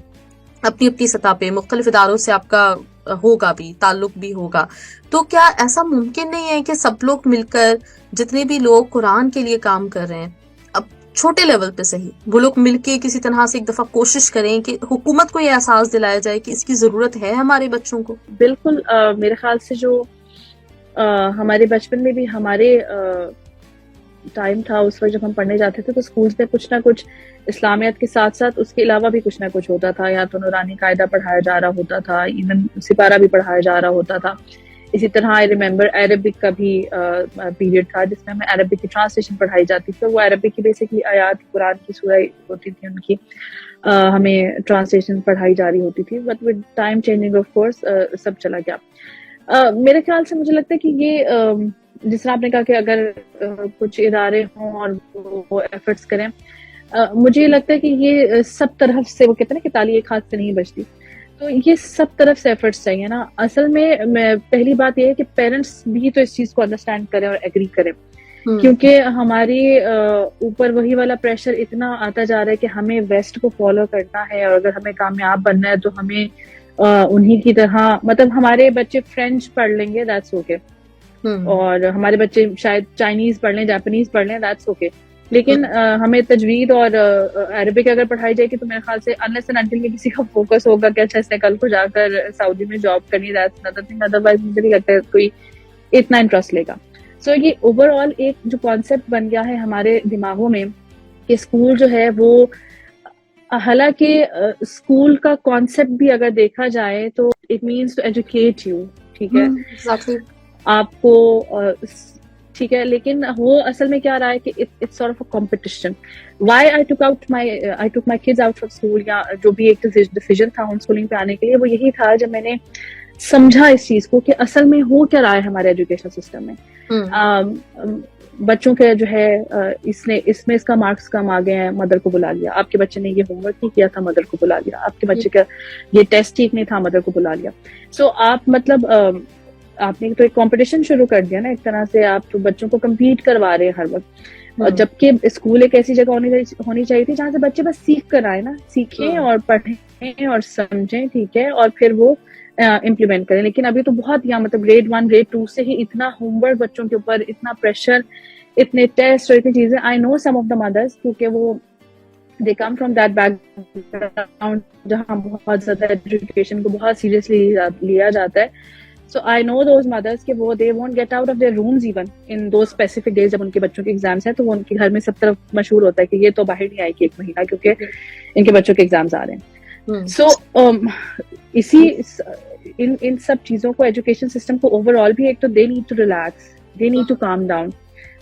اپنی اپنی سطح پہ, مختلف اداروں سے آپ کا ہوگا بھی, تعلق بھی ہوگا, تو کیا ایسا ممکن نہیں ہے کہ سب لوگ مل کر, جتنے بھی لوگ قرآن کے لیے کام کر رہے ہیں اب چھوٹے لیول پہ صحیح, وہ لوگ مل کے کسی طرح سے ایک دفعہ کوشش کریں کہ حکومت کو یہ احساس دلایا جائے کہ اس کی ضرورت ہے ہمارے بچوں کو؟ بالکل. میرے خیال سے جو ہمارے بچپن میں بھی ہمارے ٹائم تھا, اس وقت جب ہم پڑھنے جاتے تھے تو اسکولس میں کچھ نہ کچھ اسلامیت کے ساتھ ساتھ اس کے علاوہ بھی کچھ نہ کچھ ہوتا تھا. یا تو نورانی قاعدہ پڑھایا جا رہا ہوتا تھا, ایون سپارہ بھی پڑھایا جا رہا ہوتا تھا, اسی طرح آئی ریمبر عربک کا بھی پیریڈ تھا جس میں ہمیں عربک کی ٹرانسلیشن پڑھائی جاتی تھی. وہ عربک کی بیسکلی آیات قرآن کی سورہ ہوتی تھی ان کی, ہمیں ٹرانسلیشن پڑھائی جا رہی ہوتی تھی. But with time changing of course سب چلا گیا. میرے خیال سے مجھے لگتا ہے کہ یہ جس طرح آپ نے کہا کہ اگر کچھ ادارے ہوں اور وہ ایفرٹس کریں, مجھے یہ لگتا ہے کہ یہ سب طرف سے, وہ کہتے ہیں نا کہ تالی ایک ہاتھ سے نہیں بجتی, تو یہ سب طرف سے ایفرٹس چاہیے نا. اصل میں پہلی بات یہ ہے کہ پیرنٹس بھی تو اس چیز کو انڈرسٹینڈ کریں اور ایگری کریں, کیونکہ ہماری اوپر وہی والا پریشر اتنا آتا جا رہا ہے کہ ہمیں ویسٹ کو فالو کرنا ہے, اور اگر ہمیں کامیاب بننا ہے تو ہمیں انہی کی طرح, مطلب ہمارے بچے فرینچ پڑھ لیں گے دیٹس اوکے, اور ہمارے بچے شاید چائنیز پڑھ لیں, جاپنیز پڑھ لیں, دیٹس اوکے, لیکن ہمیں تجوید اور عربک اگر پڑھائی جائے گی تو میرے خیال سے انلیس اینڈ انٹل کسی کا فوکس ہوگا کہ اچھا اس نے کل کو جا کر سعودی میں جاب کرنی, دیٹس another thing. ادروائز مجھے نہیں لگتا ہے کوئی اتنا انٹرسٹ لے گا. سو یہ اوور آل ایک جو کانسیپٹ بن گیا ہے ہمارے دماغوں میں کہ اسکول جو ہے وہ, حالانکہ اسکول کا کانسیپٹ بھی اگر دیکھا جائے تو it means to educate you, ٹھیک ہے, آپ کو ٹھیک ہے, لیکن وہ اصل میں کیا رہا ہے کہ it's sort of a competition. Why I took my kids out from school, یا جو بھی ایک ڈیسیژن تھا ہوم اسکولنگ پہ آنے کے لیے, وہ یہی تھا جب میں نے سمجھا اس چیز کو کہ اصل میں ہو کیا رہا ہے ہمارے ایجوکیشن سسٹم میں. بچوں کے جو ہے اس میں اس کا مارکس کم آ گئے ہیں, مدر کو بلا لیا, آپ کے بچے نے یہ ہوم ورک نہیں کیا تھا, مدر کو بلا لیا, آپ کے بچے کا یہ ٹیسٹ ٹھیک نہیں تھا, مدر کو بلا لیا. سو آپ مطلب آپ نے تو ایک کمپٹیشن شروع کر دیا نا ایک طرح سے, آپ تو بچوں کو کمپیٹ کروا رہے ہیں ہر وقت, اور جبکہ اسکول ایک ایسی جگہ ہونی چاہیے تھی جہاں سے بچے بس سیکھ کر آئے نا, سیکھیں اور پڑھیں اور سمجھیں, ٹھیک ہے, اور پھر وہ امپلیمنٹ کریں. لیکن ابھی تو بہت یا مطلب گریڈ 1 گریڈ 2 سے ہی اتنا ہوم ورک بچوں کے اوپر, اتنا پریشر, اتنے ٹیسٹ اور اتنی چیزیں. آئی نو سم آف دا مدرس, کیونکہ وہ they come from that background جہاں بہت زیادہ ایجوکیشن کو بہت سیریسلی لیا جاتا ہے. So I know those mothers کہ وہ they won't get out of their rooms even in those specific days جب ان کے بچوں کے ایگزامس ہیں, تو وہ ان کے گھر میں سب طرف مشہور ہوتا ہے کہ یہ تو باہر نہیں آئے گی ایک مہینہ کیونکہ ان کے بچوں کے ایگزامس آ رہے ہیں. سو اسی ان سب چیزوں کو ایجوکیشن سسٹم کو اوور آل بھی ایک تو they need to relax, they need to calm down.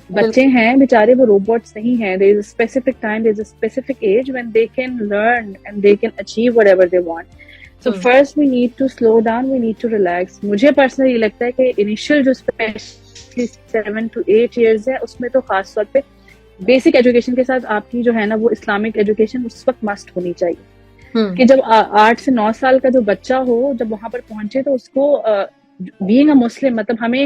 بچے ہیں بیچارے, وہ روبوٹس نہیں ہیں. there is a specific time, there is a specific age when they can learn and they can achieve whatever they want. So first we need to slow down, we need to relax. مجھے personally یہ لگتا ہے کہ initial جو especially 7 to 8 years ہے, اس میں تو خاص طور پہ بیسک ایجوکیشن کے ساتھ آپ کی جو ہے نا وہ اسلامک ایجوکیشن اس وقت مسٹ ہونی چاہیے. کہ جب 8 سے 9 سال کا جو بچہ ہو, جب وہاں پر پہنچے تو اس کو بینگ اے مسلم, مطلب ہمیں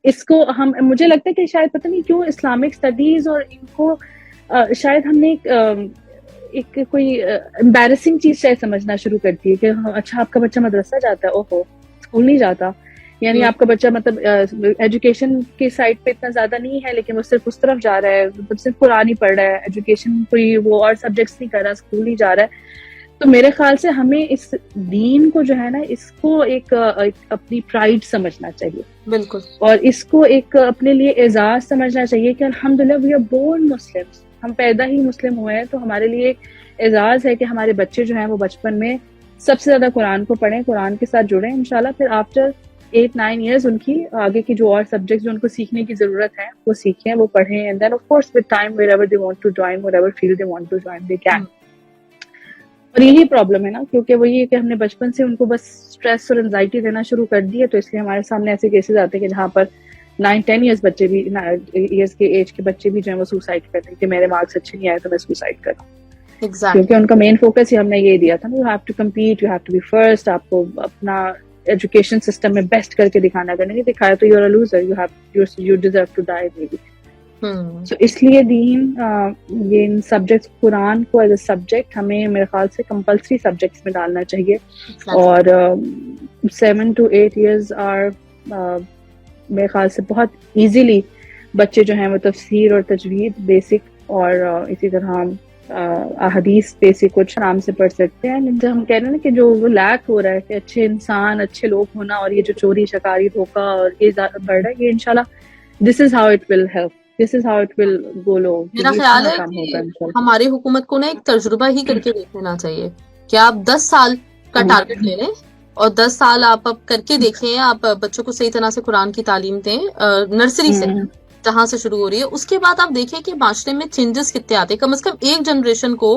اس کو مجھے لگتا ہے کہ شاید پتہ نہیں کیوں اسلامک اسٹڈیز اور ان کو شاید ہم نے ایک کوئی امبیرسنگ چیز شاید سمجھنا شروع کرتی ہے کہ اچھا آپ کا بچہ مدرسہ جاتا ہے, اوہو اسکول نہیں جاتا, یعنی آپ کا بچہ مطلب ایجوکیشن کے سائڈ پہ اتنا زیادہ نہیں ہے, لیکن وہ صرف اس طرف جا رہا ہے, مطلب صرف قرآن ہی پڑھ رہا ہے, ایجوکیشن کوئی وہ اور سبجیکٹس نہیں کر رہا, اسکول نہیں جا رہا ہے. تو میرے خیال سے ہمیں اس دین کو جو ہے نا اس کو ایک اپنی پرائڈ سمجھنا چاہیے, بالکل, اور اس کو ایک اپنے لیے اعزاز سمجھنا چاہیے کہ الحمدللہ وی آر بورن مسلمس, ہم پیدا ہی مسلم ہوئے ہیں, تو ہمارے لیے اعزاز ہے کہ ہمارے بچے جو ہیں وہ بچپن میں سب سے زیادہ قرآن کو پڑھیں, قرآن کے ساتھ جڑیں. انشاءاللہ پھر آفٹر 8-9 years ان کی آگے کی جو اور سبجیکٹ جو ان کو سیکھنے کی ضرورت ہے وہ سیکھیں, وہ پڑھیں, and then of course with time wherever they want to join, whatever field they want to join, they can. اور یہی پرابلم ہے نا, کیونکہ وہی ہے کہ ہم نے بچپن سے ان کو بس اسٹریس اور انزائٹی دینا شروع کر دی ہے, تو اس لیے ہمارے سامنے ایسے کیسز آتے ہیں کہ جہاں پر 9-10 years بچے بھی, ایئرس کے ایج کے بچے بھی جو ہیں وہ سوسائڈ کرتے ہیں کہ میرے مارکس اچھے نہیں آئے تو میں سوسائڈ کروں. کیونکہ ان کا مین فوکس ہی ہم نے یہ دیا تھا, you have to compete, you have to be first, آپ کو اپنا ایجوکیشن سسٹم میں بیسٹ کر کے دکھانا, اگر نہیں دکھایا تو you are a loser, you deserve to die baby. سو اس لیے دین یہ ان سبجیکٹس, قرآن کو ایز اے سبجیکٹ ہمیں میرے خیال سے کمپلسری سبجیکٹس میں ڈالنا چاہیے. اور 7 to 8 years آر میرے خیال سے بہت ایزیلی بچے جو ہیں وہ تفسیر اور تجوید بیسک اور اسی طرح احادیث بیسک کچھ آرام سے پڑھ سکتے ہیں. جب ہم کہہ رہے ہیں نا کہ جو وہ لیک ہو رہا ہے کہ اچھے انسان, اچھے لوگ ہونا, اور یہ جو چوری شکاری دھوکہ اور یہ بڑھ رہا ہے, یہ انشاءاللہ this is how it will help, this is how it will go low. میرا خیال ہے کہ ہماری حکومت کو نا ایک تجربہ ہی کر کے دیکھ لینا چاہیے کہ آپ 10 سال کا ٹارگیٹ لے لیں اور 10 سال آپ اب کر کے دیکھیں, آپ بچوں کو صحیح طرح سے قرآن کی تعلیم دیں نرسری سے جہاں سے شروع ہو رہی ہے, اس کے بعد آپ دیکھیں کہ معاشرے میں چینجز کتنے آتے ہیں. کم از کم ایک جنریشن کو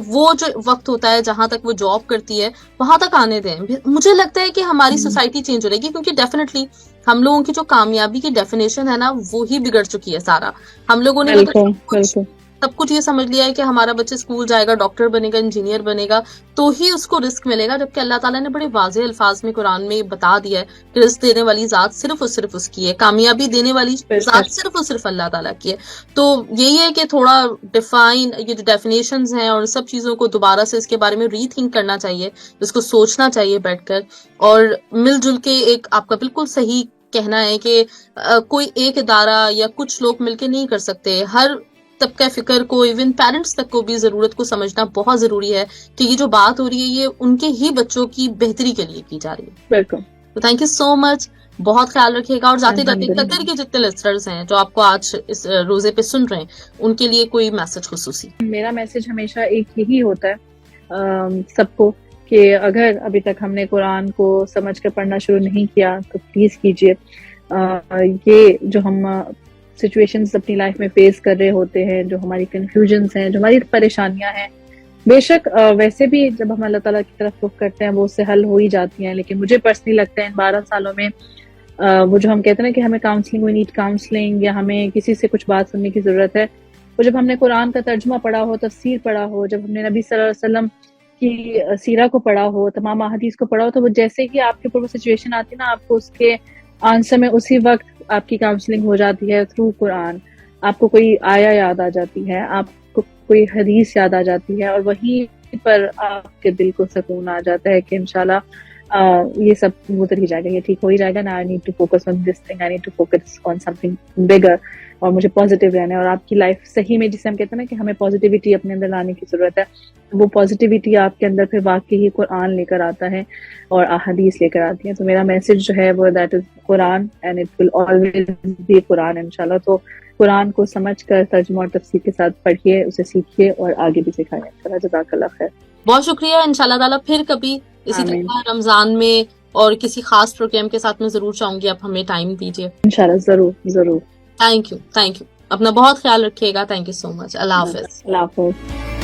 وہ جو وقت ہوتا ہے جہاں تک وہ جاب کرتی ہے وہاں تک آنے دیں. مجھے لگتا ہے کہ ہماری سوسائٹی چینج ہو رہے گی, کیونکہ ڈیفینیٹلی ہم لوگوں کی جو کامیابی کی ڈیفینیشن ہے نا وہی بگڑ چکی ہے سارا. ہم لوگوں نے بالکل سب کچھ یہ سمجھ لیا ہے کہ ہمارا بچہ اسکول جائے گا, ڈاکٹر بنے گا, انجینئر بنے گا تو ہی اس کو رزق ملے گا, جبکہ اللہ تعالیٰ نے بڑے واضح الفاظ میں قرآن میں بتا دیا ہے کہ رزق دینے والی ذات صرف اور صرف اس کی ہے, کامیابی دینے والی ذات صرف اور صرف اللہ تعالیٰ کی ہے. تو یہی ہے کہ تھوڑا ڈیفائن یہ جو ڈیفینیشنز ہیں اور سب چیزوں کو دوبارہ سے اس کے بارے میں ری تھنک کرنا چاہیے, اس کو سوچنا چاہیے بیٹھ کر, اور مل جل کے ایک آپ کا بالکل صحیح کہنا ہے کہ کوئی ایک ادارہ یا کچھ لوگ مل کے نہیں کر سکتے. ہر طبقہ فکر کو, ایون پیرنٹس تک کو بھی ضرورت کو سمجھنا بہت ضروری ہے کہ یہ جو بات ہو رہی ہے یہ ان کے ہی بچوں کی بہتری کے لیے کی جا رہی ہے. بالکل. تو تھینک یو سو مچ, بہت خیال رکھیے گا. اور جاتے جاتے قطر کے جتنے لسنرز ہیں جو آپ کو آج اس روزے پہ سن رہے ہیں ان کے لیے کوئی میسج خصوصی؟ میرا میسج ہمیشہ ایک یہی ہوتا ہے سب کو کہ اگر ابھی تک ہم نے قرآن کو سمجھ کر پڑھنا شروع نہیں کیا تو پلیز کیجیے. یہ جو ہم سچویشنز اپنی لائف میں فیس کر رہے ہوتے ہیں, جو ہماری کنفیوژنز ہیں, جو ہماری پریشانیاں ہیں, بے شک ویسے بھی جب ہم اللہ تعالیٰ کی طرف رخ کرتے ہیں وہ اس سے حل ہو ہی جاتی ہیں. لیکن مجھے پرسنلی لگتا ہے ان 12 سالوں میں وہ جو ہم کہتے ہیں نا کہ ہمیں کاؤنسلنگ, وی نیڈ کاؤنسلنگ, یا ہمیں کسی سے کچھ بات سننے کی ضرورت ہے, وہ جب ہم نے قرآن کا ترجمہ پڑھا ہو, تفسیر پڑھا ہو, جب ہم نے نبی صلی اللہ علیہ وسلم کی سیرہ کو پڑھا ہو, تمام احادیث کو پڑھا ہو, تو وہ جیسے ہی آپ کے اوپر وہ سچویشن آتی ہے نا, آپ کو اس کے آنسر میں اسی وقت آپ کی کاؤنسلنگ ہو جاتی ہے تھرو قرآن. آپ کو کوئی آیا یاد آ جاتی ہے, آپ کو کوئی حدیث یاد آ جاتی ہے, اور وہیں پر آپ کے دل کو سکون آ جاتا ہے کہ انشاءاللہ یہ سب ادھر ہی جائے گا, یہ ٹھیک ہو ہی جائے گا نا. I need to focus on this thing, I need to focus on something bigger, اور مجھے پازیٹیو رہنا ہے. اور آپ کی لائف صحیح میں, جسے ہم کہتے ہیں نا کہ ہمیں پازیٹیوٹی اپنے اندر لانے کی ضرورت ہے, وہ پازیٹیوٹی آپ کے اندر پھر واقعی قرآن لے کر آتا ہے اور احادیث لے کر آتی ہیں. تو میرا میسج جو ہے وہ دیٹ از قرآن, and it will always be قرآن انشاءاللہ. تو قرآن کو سمجھ کر ترجمہ اور تفسیر کے ساتھ پڑھیے, اسے سیکھیے اور آگے بھی سکھائیے انشاءاللہ. جزاک اللہ خیر. بہت شکریہ. انشاءاللہ تعالیٰ پھر کبھی اسی طرح رمضان میں اور کسی خاص پروگرام کے ساتھ میں ضرور چاہوں گی آپ ہمیں ٹائم دیجیے انشاءاللہ. ضرور ضرور. Thank you. اپنا بہت خیال رکھیے گا. تھینک یو سو مچ. اللہ حافظ. اللہ حافظ.